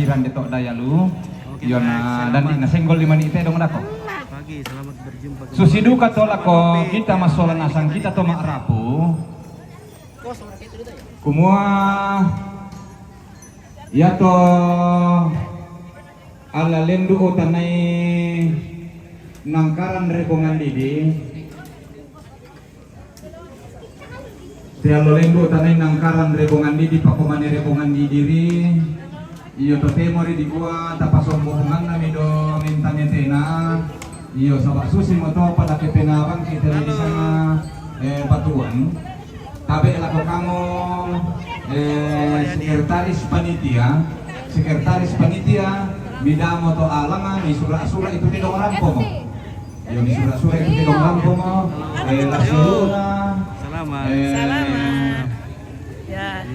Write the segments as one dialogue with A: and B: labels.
A: kelahiran detok Dayalu.
B: Oke,
A: Yon
B: baik,
A: dan
B: selamat.
A: ina senggol di manite dong dako.
B: Pagi, selamat berjumpa kembali.
A: Susidu katolako kita masola nasang kita to makrapu. Kumua ya to ala lendu utanay nangkaran rekongan didi. Tialo lendu utanay nangkaran rekongan didi pakumani rekongan didiri. Iyo to temori di gua tapasombohongan nami do mintanya tena. Iyo sabak susi mo to pada kepenawang kita di sana batuan. Tabe lako kamo sekretaris panitia bidamo to alangan di sura-sura itu tidong rampo mo. Iyo di sura-sura itu tidong rampo mo. Lasuluna.
B: Selamat.
C: Ya.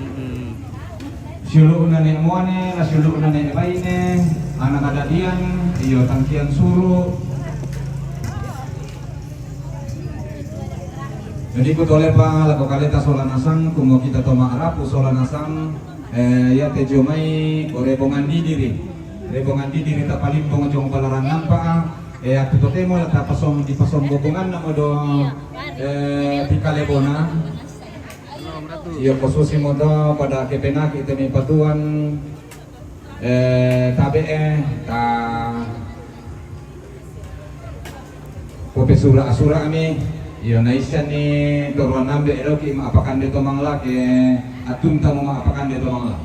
A: Sulu unane muane, la sulu unane baine, anak adadian, iyo tangkian suru. Jadi kutole pa lako kaleta sola nasang, kumo kita toma arapu sola nasang, ya tejomai orebongan didiri, rebongan didiri ta palimpong jong palaran nampa, aku totemo la ta pasom di pasom bobongan namo do pikalebona. Iyo posisi modo pada kepenak kita mi patuan tabe ta kope sura asura ami iyo naisya ni toruan nambe eloki maapakan dito mangla ke atum tamu maapakan dito mangla.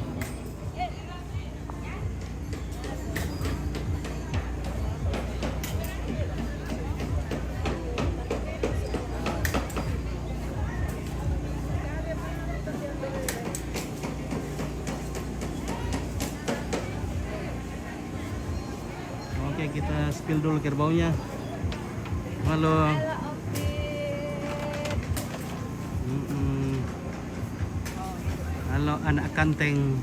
B: Oke, kita spill dulu kerbaunya. Halo. Halo anak kanteng.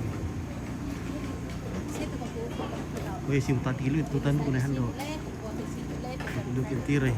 B: Wih, sim tadi lu itu tan kunahan do. Lu kintire.